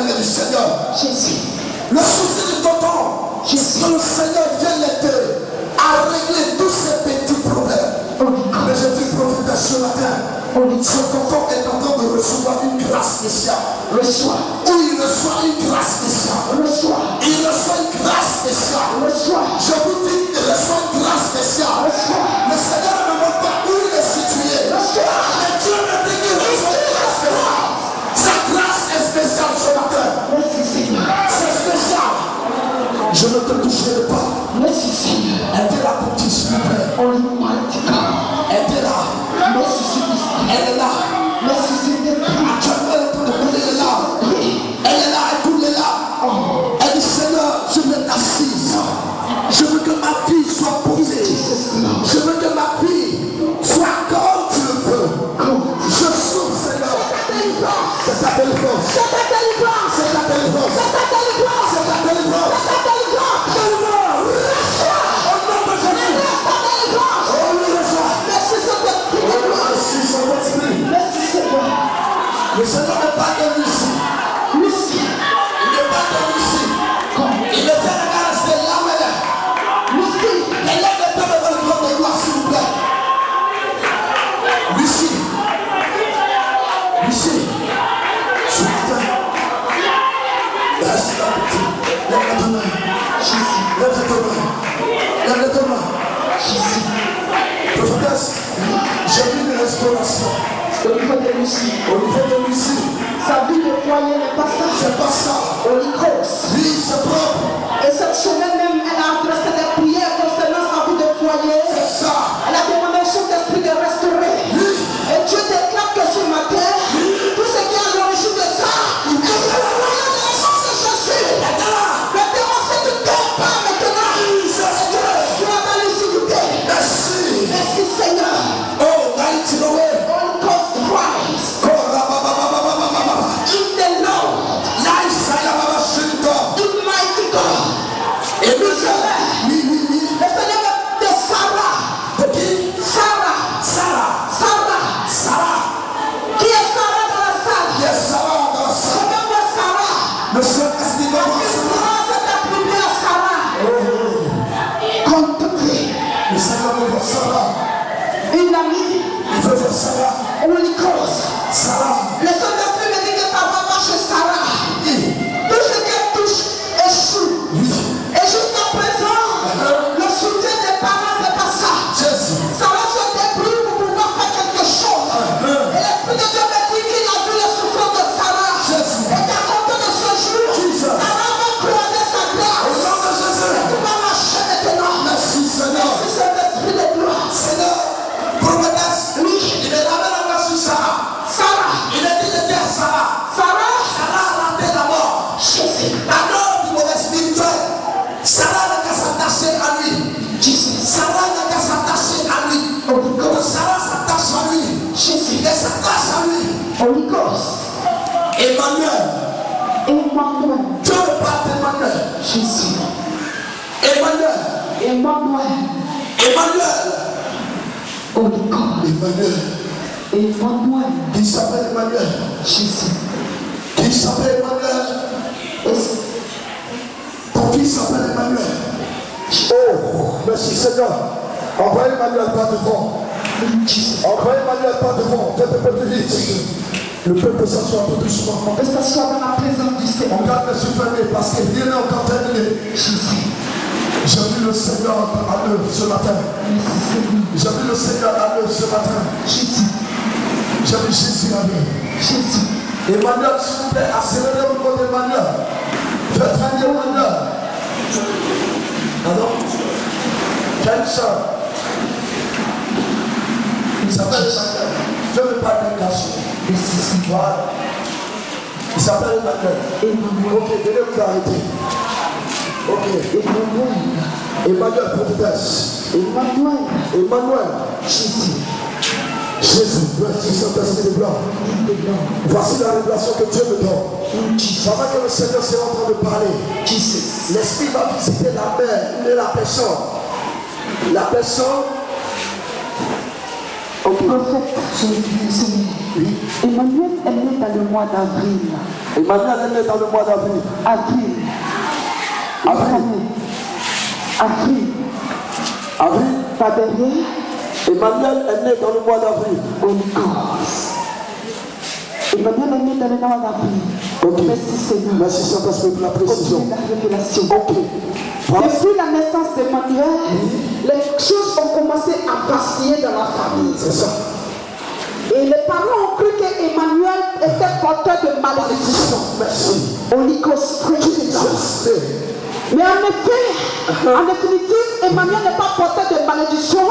bien-aimé du Seigneur. Jésus. Le souci de ton temps, c'est que le Seigneur vient l'aider à régler tous ces petits problèmes. Mais je dis prophète ce matin, ce tonton est en train de recevoir une grâce spéciale. Reçois. Où il reçoit une grâce spéciale. Reçois. Il reçoit une grâce spéciale. Reçois. Je vous dis, il reçoit une grâce spéciale. Reçois. Le Seigneur ne me montre pas où il est situé. Reçois. Mais Dieu me dit qu'il reçoit une grâce spéciale. Sa grâce est spéciale ce matin. Merci Seigneur. C'est spécial. Je ne te toucherai pas. Merci Seigneur. Aidez-la pour qui, s'il vous plaît. Almighty God. Aidez-la. Merci Seigneur. Elle est là. Merci Seigneur. Actuellement, elle est en train de couler les larmes. Elle est là, elle coule les larmes. Elle dit, Seigneur, je veux être assise. Je veux que ma vie soit posée. Je veux que ma vie soit comme tu le veux. Je souffre, Seigneur. C'est ta délivrance. C'est ta délivrance. C'est ta délivrance. C'est ta délivrance. C'est ta délivrance. C'est ta délivrance. Au nom de Jésus. C'est ta délivrance. Oh, oui, reçois. Merci Seigneur. Merci, Saint-Esprit. Merci Seigneur. Le Seigneur n'est pas venu ici. Merci. Il n'est pas venu ici. Il est fait la rester là où elle est. Merci. Elle est de devant le trône de gloire, s'il vous plaît. Lucie. Lucie. Ce matin. Reste là, petit. Lève ta main. Lève ta main. Lève ta main. Prophétesse, j'ai vu une restauration. Au niveau de Lucie. Au niveau de Lucie. Sa vie de foyer n'est pas ça. C'est pas ça. Holy Ghost. Oui, c'est propre. Et cette semaine même, elle a adressé des prières concernant sa vie de foyer. C'est ça. Elle a demandé au Saint-Esprit de restaurer. Oui. Et Dieu déclare que ce matin, tout ce qui est à l'origine de ça, est le moyen de la chance de Jésus. Le démon sait que tu pas maintenant. Tu as dans l'utilité. Merci. Merci Seigneur. Oh, mighty Noé. Holy Ghost Christ. Oh, rabababababababa. In the Lord. Nice, ayababashito. In mighty God. Et nous, oui. Le Seigneur de Sarah. De qui? Sarah. Sarah. Qui est Sarah dans la salle? Yes, Sarah dans la Je salle. vais voir Sarah. Le Saint-Esprit va voir Parce que Sarah. Sarah s'est attribuée à Sarah. Contempler. Le Seigneur veut voir Sarah. Une amie. Il veut voir Sarah. Holy Ghost. Sarah. Le Saint-Esprit me dit que ça va marcher Sarah. Tout ce qu'elle touche échoue. Oui. Et jusqu'à présent, le soutien des parents n'est pas ça. Jésus. Sarah se débrouille pour pouvoir faire quelque chose. Et l'Esprit de Dieu me dit qu'il a vu le souffrance de Sarah. Jésus. Et qu'à compter de ce jour, Jesus. Sarah va croiser sa Au grâce. nom de Jésus. Tu vas marcher maintenant. Merci, Seigneur. Merci Saint-Esprit de gloire. Seigneur, prophétesse, Oui. il est là maintenant sur Sarah. Sarah. Il est dit de dire Sarah. Sarah. Sarah a raté d'abord. Jésus. D'abord, du mauvais spirituel. Sarah n'a qu'à s'attacher à lui. Sarah n'a qu'à s'attacher à lui. Quand Sarah s'attache à lui, Jésus. elle s'attache à lui. Holy Ghost. Emmanuel. Emmanuel. Dieu le Père d'Emmanuel. Jésus. Emmanuel. Emmanuel. Emmanuel. Holy God. Emmanuel. Emmanuel. Qui s'appelle Emmanuel? Jésus. Qui s'appelle Emmanuel? Ton fils s'appelle Emmanuel. Oh, merci Seigneur. Envoyez Emmanuel pas devant. Envoyez Emmanuel pas devant. Faites un peu plus vite. Le peuple s'assoit un peu doucement. On peut s'asseoir dans la présence du Seigneur. On garde les yeux fermés parce que rien n'est encore terminé. J'ai vu le Seigneur à l'œuvre ce matin. J'ai vu le Seigneur à l'œuvre ce matin. J'ai vu Jésus à l'œuvre. Emmanuel, s'il vous plaît, accélérez au niveau d'Emmanuel. Faites régner Emmanuel. Pardon? Quelle soeur? Il s'appelle Emmanuel. Je ne veux pas d'un garçon. Voilà. Il s'appelle Emmanuel. Ok, venez vous arrêter. Ok. Emmanuel, prophétesse. Emmanuel. Jésus, merci Saint-Esprit de blanc. Voici la révélation que Dieu me donne. Pendant que le Seigneur s'est en train de parler, l'Esprit va visiter la mère de la personne. La personne. Au prophète, oui. Emmanuel est né dans le mois d'avril. Emmanuel est né dans le mois d'avril. Avril. Pas derrière. Emmanuel est né dans le mois d'avril. Emmanuel est né dans le mois d'avril. Ok. Merci Seigneur. Merci Saint-Esprit pour la précision. Continue la révélation. Ok. Depuis la naissance d'Emmanuel, les choses ont commencé à vaciller dans la famille. C'est ça. Et les parents ont cru qu'Emmanuel était porteur de malédiction. Merci. Holy Ghost, mais en effet, en définitive, Emmanuel n'est pas porteur de malédiction,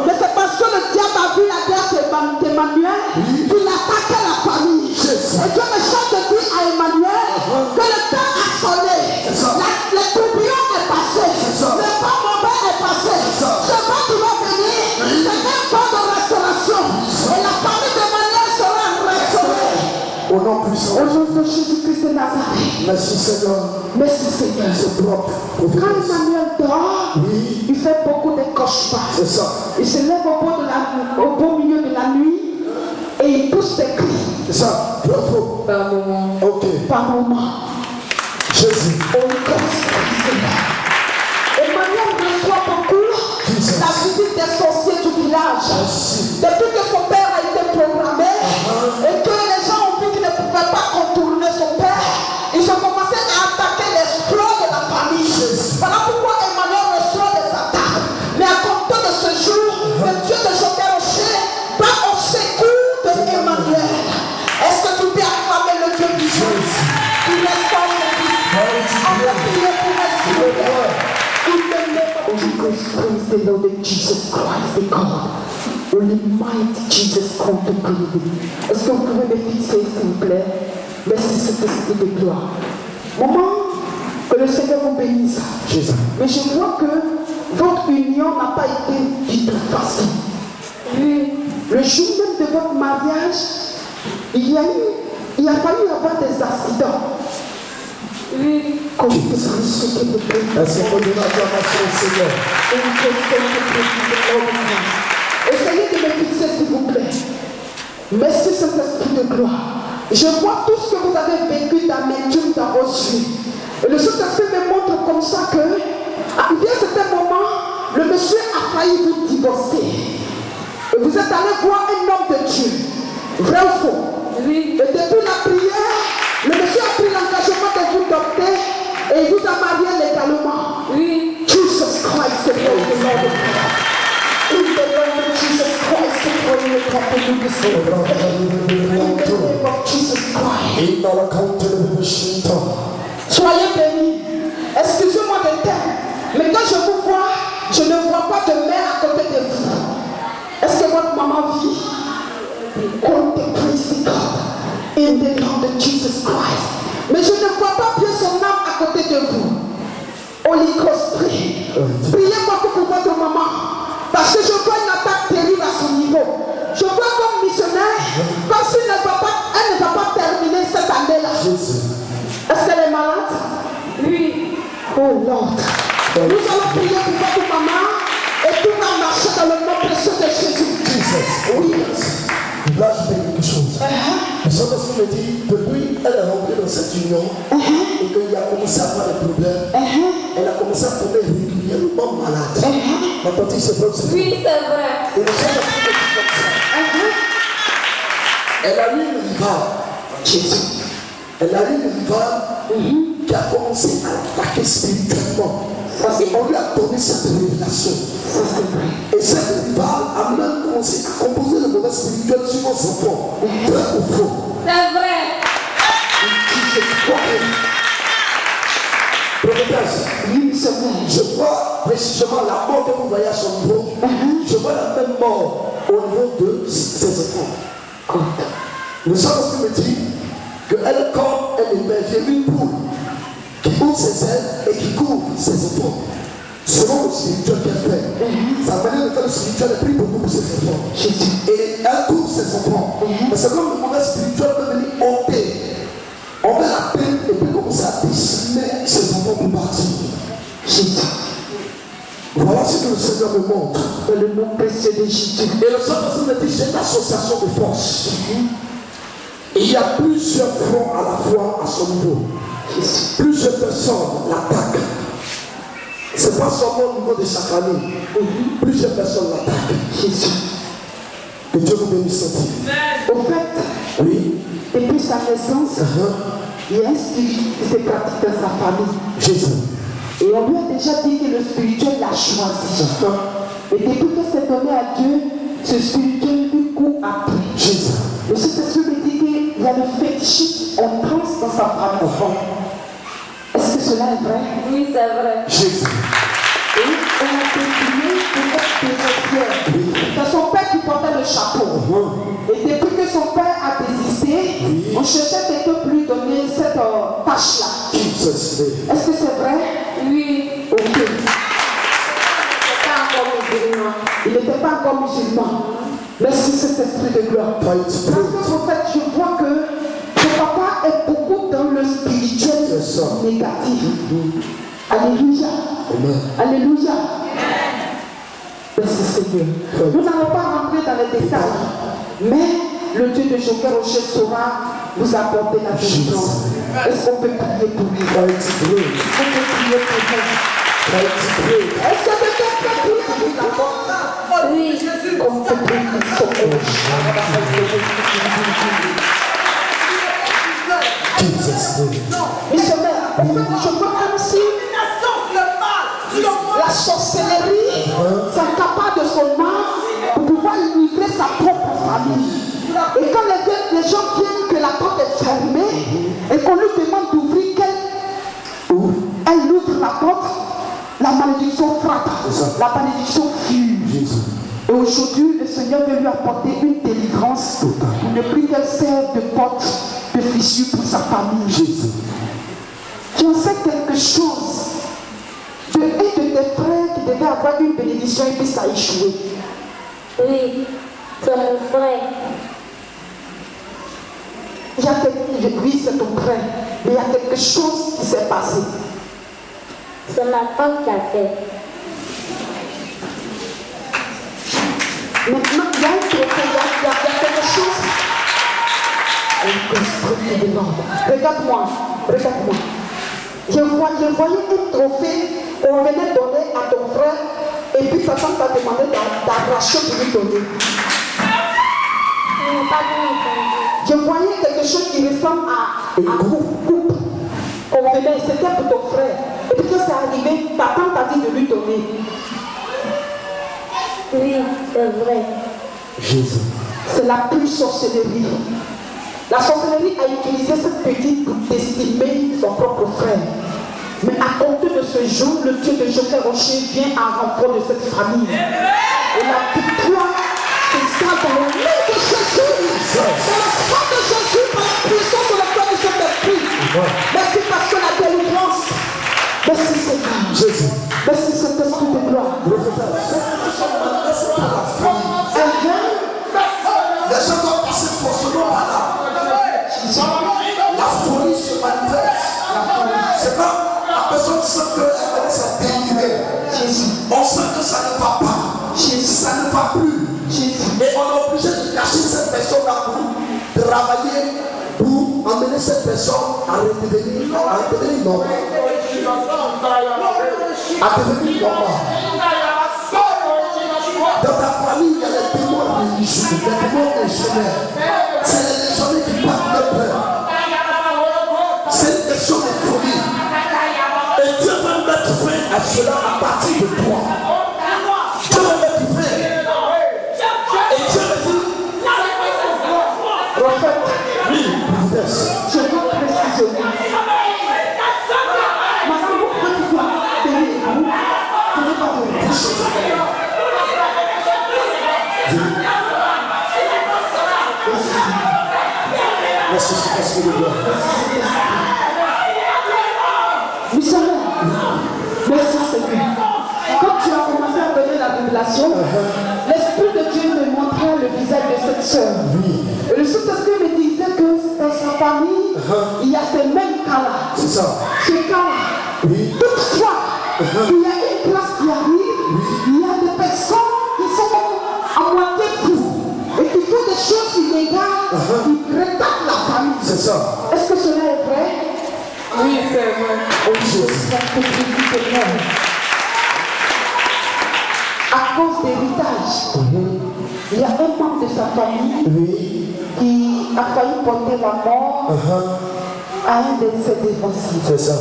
mais c'est parce que le diable a vu la grâce d'Emmanuel qu'il attaquait la famille. Et Dieu me chante de dire à Emmanuel que le temps a sonné, le tourbillon est passé, le temps mauvais est passé, ce vent qui va venir, c'est un temps de restauration. Et la famille d'Emmanuel sera restaurée. Au nom puissant. Au nom de Jésus-Christ de Nazareth. Merci Seigneur. Merci Seigneur. C'est propre. Quand Emmanuel dort, il fait beaucoup de cauchemars. C'est ça. Il se lève au beau milieu de la nuit et il pousse des cris. C'est ça. Propre. Par moment. Ok. Par moment. Jésus. Emmanuel reçoit beaucoup la visite des sorciers du village. Depuis que son père a été programmé et que les gens ont vu qu'il ne pouvait pas contourner son père, ils ont commencé à attaquer l'exploit de la famille. Voilà pourquoi Emmanuel reçoit des attaques. Mais à compter de ce jour, le Dieu de Joké-Rocher va au secours d'Emmanuel. Est-ce que tu peux acclamer le Dieu vivant qui restaure les vies? On va prier pour restaurer. In the name of Jesus Christ, the Lord of Jesus Christ, the God. Only mighty Jesus come to breathe. Est-ce que vous pouvez me fixer, s'il vous plaît? Merci, Saint-Esprit de gloire. Maman, que le Seigneur vous bénisse. Jésus. Mais je vois que votre union n'a pas été du tout facile. Le jour même de votre mariage, il a fallu avoir des accidents. Comme vous risquez de prendre. Est-ce qu'on peut donner l'acclamation au Seigneur? Essayez de me fixer, s'il vous plaît. Merci, Saint-Esprit de gloire. Je vois tout ce que vous avez vécu d'amertume dans vos yeux. Et le Saint-Esprit me montre comme ça que, à bien certain moment, le monsieur a failli vous divorcer. Et vous êtes allé voir un homme de Dieu. Vrai ou faux? Oui. Et depuis la prière, le monsieur a pris l'engagement de vous adopter et il vous a marié légalement. Oui. Jesus Christ, the Lord of God. In the name of Jesus Christ, the Lord of God. In the name of Jesus Christ. Soyez bénis. Excusez-moi de terme, mais quand je vous vois, je ne vois pas de mère à côté de vous. Est-ce que votre maman vit? Oh, the praise God. In the name of Jesus Christ. Mais je ne vois pas bien son âme à côté de vous. Holy Ghost, prie. Priez beaucoup pour votre maman. Parce que je vois une attaque terrible à son niveau. Je vois comme missionnaire, comme si elle ne va pas terminer cette année-là. Est-ce qu'elle est malade? Oui. Oh Lord. Nous allons prier pour votre maman et tout va marcher dans le nom précieux de Jésus. Oui. Là, je fais quelque chose. Le Saint-Esprit me dit, depuis elle est rentrée dans cette union et qu'il a commencé à avoir des problèmes, elle a commencé à tomber régulièrement malade. Ma tante, c'est vrai. Oui, c'est vrai. Et le Saint-Esprit me dit comme ça. Elle a eu une rivale, Jésus. Elle a eu une rivale qui a commencé à l'attaquer spirituellement. Et on lui a donné cette révélation. Et cette rivale a même commencé à composer le modèle spirituel sur nos enfants. Vrai ou faux? C'est vrai. Prophétesse, je vois précisément la mort que vous voyez à son niveau. Je vois la même mort au niveau de ses enfants. Le Saint-Esprit me dit qu'elle est comme un héberger, une poule qui ouvre ses ailes et qui couvre ses enfants. Selon le spirituel qu'elle fait, sa manière de faire le spirituel est pris beaucoup pour ses enfants. Et elle couvre ses enfants. Mais c'est comme le monde spirituel peut venir ôter. On met la peine et puis commencer à dessiner ses enfants pour partir. Voilà ce que le Seigneur me montre. Dans le nom précieux de Jésus. Et le Saint-Esprit me dit, c'est une association de force. Et il y a plusieurs fronts à la fois à son niveau. Plusieurs personnes l'attaquent. Ce n'est pas seulement au niveau de sa famille. Plusieurs personnes l'attaquent. Jésus. Que Dieu vous bénisse. Au fait, oui. Depuis sa naissance, il y a un spirit qui se pratique dans sa famille. Jésus. Et on lui a déjà dit que le spirituel l'a choisi. Et depuis que c'est donné à Dieu, ce spirituel lui court après. Jésus. Le Saint-Esprit me dit qu'il y a le fétichisme en transe dans sa famille. Est-ce que cela est vrai? Oui, c'est vrai. Jésus. Et on a décidé de être désocié. C'est son père qui portait le chapeau. Et depuis que son père a désisté, on cherchait quelqu'un pour lui donner cette tâche-là. Est-ce que c'est vrai? Oui. Ok. Il n'était pas encore musulman. Il n'était pas encore musulman. Merci cet esprit de gloire. Parce que en fait, je vois que son papa est beaucoup dans le spirituel négatif. Alléluia. Alléluia. Merci Seigneur. Nous n'allons pas rentrer dans les détails, mais le Dieu de Joker Rocher saura vous apporter la délivrance. Est-ce qu'on peut prier pour lui? Est-ce qu'on peut prier pour lui? Est-ce que quelqu'un peut prier pour lui? Oui. On peut prier pour son missionnaire, en fait, je vois comme si la sorcellerie s'accapare de son âme pour pouvoir livrer sa propre famille. Et quand les gens viennent que la porte est fermée et qu'on lui demande d'ouvrir, elle ouvre la porte, la malédiction frappe, la malédiction fuit. Et aujourd'hui, le Seigneur veut lui apporter une délivrance pour ne plus qu'elle serve de porte de fissure pour sa famille. Jésus. J'en sais quelque chose. De un de tes frères qui devait avoir une bénédiction et puis ça a échoué. Oui, c'est mon frère. Oui, c'est ton frère. Mais il y a quelque chose qui s'est passé. C'est ma femme qui a fait. Maintenant, il y a un trophée, il y a quelque chose. Regarde-moi, regarde-moi. Je voyais un trophée qu'on venait donner à ton frère et puis sa femme t'a demandé d'arracher pour lui donner. Je voyais quelque chose qui ressemble à coupe qu'on venait, c'était pour ton frère. Et puis quand c'est arrivé, ta femme t'a dit de lui donner. Oui, c'est vrai. Jésus. C'est la pure sorcellerie. La sorcellerie a utilisé cette petite pour d'estimer son propre frère. Mais à compter de ce jour, le Dieu de Joker Rocher vient en renfort de cette famille. Et la victoire, c'est ça dans le nom de Jésus. Dans le sang de Jésus, par la puissance de la foi de cet esprit. Merci parce que la délivrance. Merci Seigneur. Jésus. Merci cet esprit de gloire. Les gens doivent passer forcément par là. La folie se manifeste. C'est pas la personne sent qu'elle commence à délirer. On sent que ça ne va pas. Ça ne va plus. Et on est obligé de cacher cette personne-là pour travailler, pour emmener cette personne à redevenir normal. À devenir normal. Dans ta famille, il y a les démons religieux, les démons légionnaires. C'est les légionnaires qui partent de peur. C'est une question de folie. Et Dieu va mettre fin à cela à partir de toi. Dieu va mettre fin. Et Dieu me dit, Prophète, oui, vitesse. je veux préciser. Maintenant, vous pouvez vous tenir vous. Tenez pas de vous. Merci, c'est parce que le Dieu. Missionnaire, merci Seigneur. Quand tu as commencé à donner la révélation, l'Esprit de Dieu me montrait le visage de cette soeur. Et le Saint-Esprit me disait que dans sa famille, il y a ces mêmes cas-là. C'est ça. Ce cas-là. Oui. Toutefois, il y a une classe qui arrive, il y a des personnes qui sont à moitié fous et qui font des choses illégales, qui prétendent la Au Jésus. À cause d'héritage, il y a un membre de sa famille qui a failli porter la mort à un de ses dévanciers. C'est ça.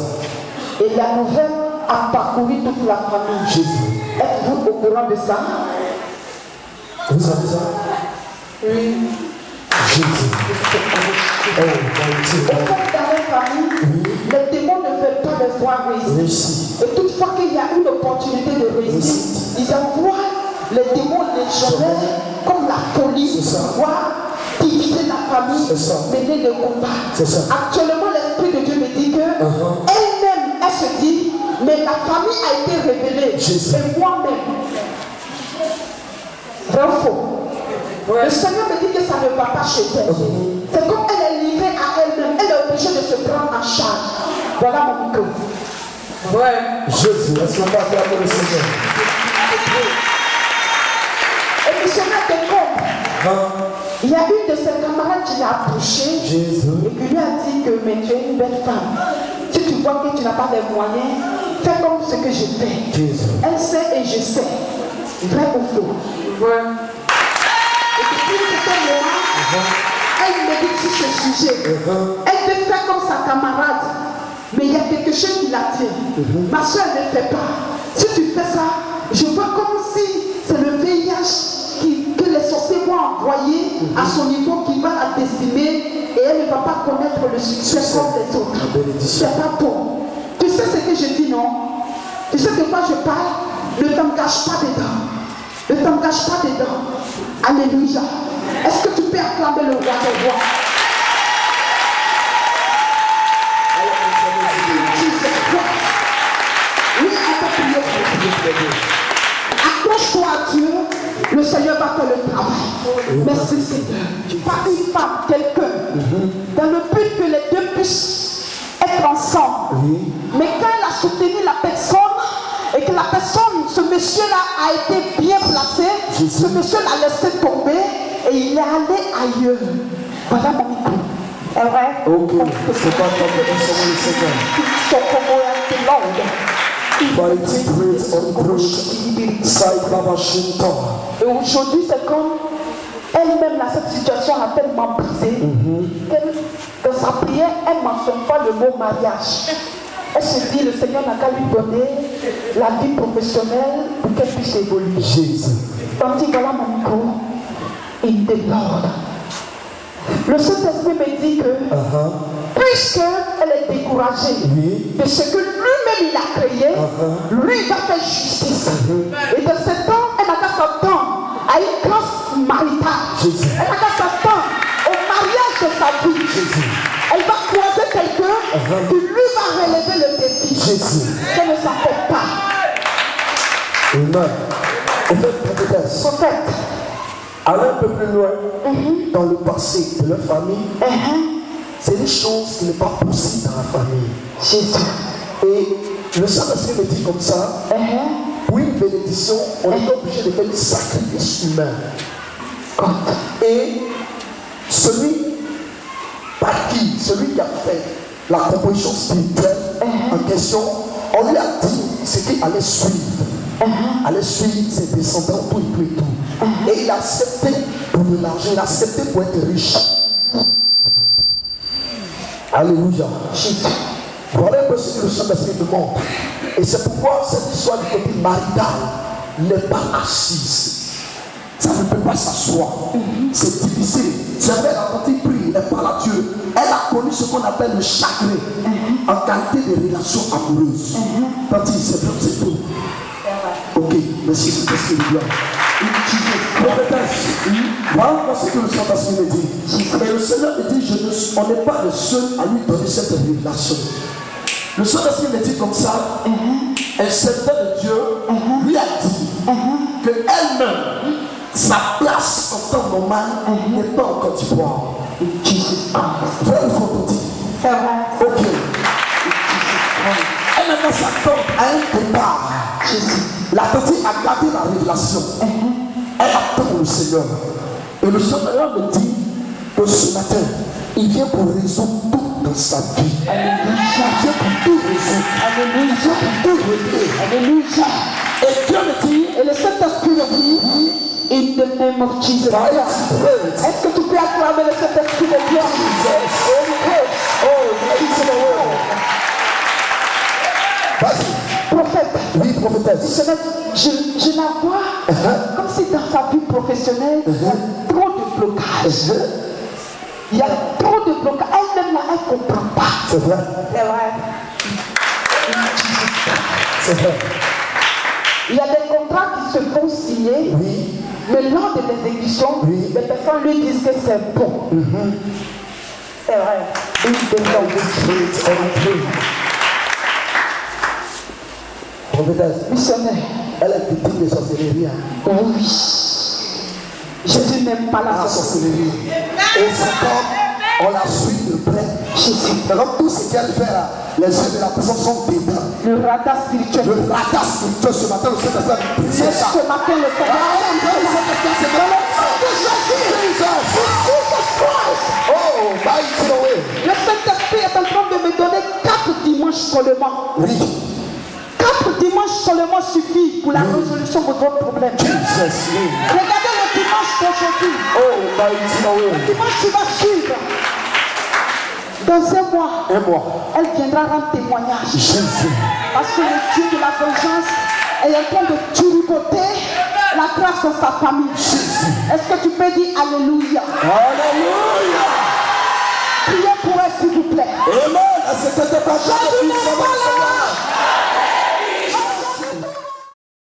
Et la nouvelle a parcouru toute la famille. Jésus. Êtes-vous au courant de ça? Vous savez ça? Oui. Jésus. Au fond, dans la famille, les démons ne veulent pas les voir réussir. Et toutefois qu'il y a une opportunité de réussir, ils envoient les démons légionnaires comme la police pour diviser la famille, mener le combat. Actuellement, l'Esprit de Dieu me dit que elle-même, elle se dit, mais la famille a été révélée. Et moi-même, vrai ou faux? Le Seigneur me dit que ça ne va pas chez elle. C'est comme elle est livrée à elle-même. Elle est obligée de se prendre en charge. Voilà mon micro. Jésus, est-ce qu'on va acclamer le Seigneur? Et missionnaire de Combe, il y a une de ses camarades qui l'a approché et qui lui a dit que mais tu es une belle femme. Si tu vois que tu n'as pas les moyens, fais comme ce que je fais. Elle sait et je sais. Vrai ou faux? Et depuis ce moment, elle médite sur ce sujet. Elle veut faire comme sa camarade. Mais il y a quelque chose qui l'attire. Ma soeur ne fait pas. Si tu fais ça, je vois comme si c'est le VIH que les sorciers vont envoyer à son niveau qui va la décimer et elle ne va pas connaître le succès comme les autres. C'est pas bon. Tu sais ce que je dis, non? Tu sais de quoi je parle? Ne t'engage pas dedans. Ne t'engage pas dedans. Alléluia. Est-ce que tu peux acclamer le roi des rois? Oui, on peut prier pour Dieu. Accroche-toi à Dieu, le Seigneur va faire le travail. Merci Seigneur. Pas une femme, quelqu'un. Dans le but que les deux puissent être ensemble. Mais quand elle a soutenu la personne, et que la personne, ce monsieur-là a été bien placé, ce monsieur l'a laissé tomber et il est allé ailleurs. Voilà mon micro. C'est vrai? Ok, c'est pas comme le Seigneur. Et aujourd'hui, c'est comme elle-même, cette situation a tellement brisé que dans sa prière, elle ne mentionne pas le mot mariage. Elle se dit, le Seigneur n'a qu'à lui donner la vie professionnelle pour qu'elle puisse évoluer. Jésus. Tandis voilà mon micro, il déborde. Le Saint-Esprit me dit que, puisqu'elle est découragée de ce que lui-même il a créé, lui il va faire justice. Et de ce temps, elle n'a qu'à s'attendre à une grâce maritale. Elle n'a qu'à s'attendre au mariage de sa vie. Elle va croiser quelqu'un qui lui va relever le défi. Qu'elle ne s'appelle pas. Amen. Prophète. Allez un peu plus loin dans le passé de leur famille. C'est des choses qui ne sont pas possibles dans la famille. Et le Saint-Esprit me dit comme ça, pour une bénédiction, on est obligé de faire du sacrifice humain. Et celui qui a fait la composition spirituelle en question, on lui a dit ce qu'il allait suivre. Allait suivre ses descendants, tout et tout. Et il a accepté pour de l'argent, il a accepté pour être riche. Alléluia. Voilà un peu ce que le Saint-Esprit me montre. Et c'est pourquoi cette histoire du côté marital n'est pas assise. Ça ne peut pas s'asseoir. C'est difficile. C'est vrai, la petite prie, elle parle à Dieu. Elle a connu ce qu'on appelle le chagrin en qualité de relation amoureuse. Tandis, c'est bien, c'est tout. Ok, merci, c'est ce qu'il y a. Voilà ce que le Saint-Esprit me dit. Et le Seigneur me dit, on n'est pas le seul à lui donner cette révélation. Le Saint-Esprit me dit comme ça, un serviteur de Dieu lui a dit qu'elle-même, sa place en temps normal n'est pas en Côte d'Ivoire. Vrai ou faux, petit? Ok. Elle maintenant s'attend à un départ. La petite a gardé la révélation. Elle attend le Seigneur. Et le Seigneur me dit que ce matin, il vient pour résoudre toutes dans sa vie. Alléluia. Dieu pour tout résoudre. Alléluia. Dieu pour tout régler. Alléluia. Et Dieu me dit, Et le Saint-Esprit me dit, in the name of Jesus. Est-ce que tu peux acclamer le Saint-Esprit de Dieu? Vas-y. Prophète. Oui, prophétesse. Je la vois comme si dans sa vie professionnelle, il y a trop de blocages. Il y a trop de blocages. Elle-même là, elle ne comprend pas. C'est vrai. C'est vrai. C'est vrai. Il y a des contrats qui se font signer, Oui. mais lors de l'exécution, Oui. les personnes lui disent que c'est bon. C'est vrai. Une personne. Prophétesse, Missionnaire. elle est victime de sorcellerie. Oui. Jésus n'aime pas la sorcellerie. Et c'est comme on la suit de près. Jésus. C'est comme tout ce qu'elle fait là, les yeux de la personne sont dedans. Le radar spirituel. Le radar spirituel ce matin, le Saint-Esprit a Mais brisé ça. ce matin, le Seigneur. Oh, mighty way. Le Saint-Esprit est en train de me donner 4 dimanches seulement. Oui. 4 dimanches seulement suffit pour la résolution de votre problème. Jesus name. Regardez le dimanche d'aujourd'hui. Oh, mighty Le way. dimanche qui va suivre. Dans un mois, Et moi, elle viendra rendre témoignage. Jésus. Parce que le Dieu de la vengeance est en train de turboter la grâce dans sa famille. Est-ce que tu peux dire Alléluia? Alléluia. Priez pour elle, s'il vous plaît. Amen. À cette interprétation de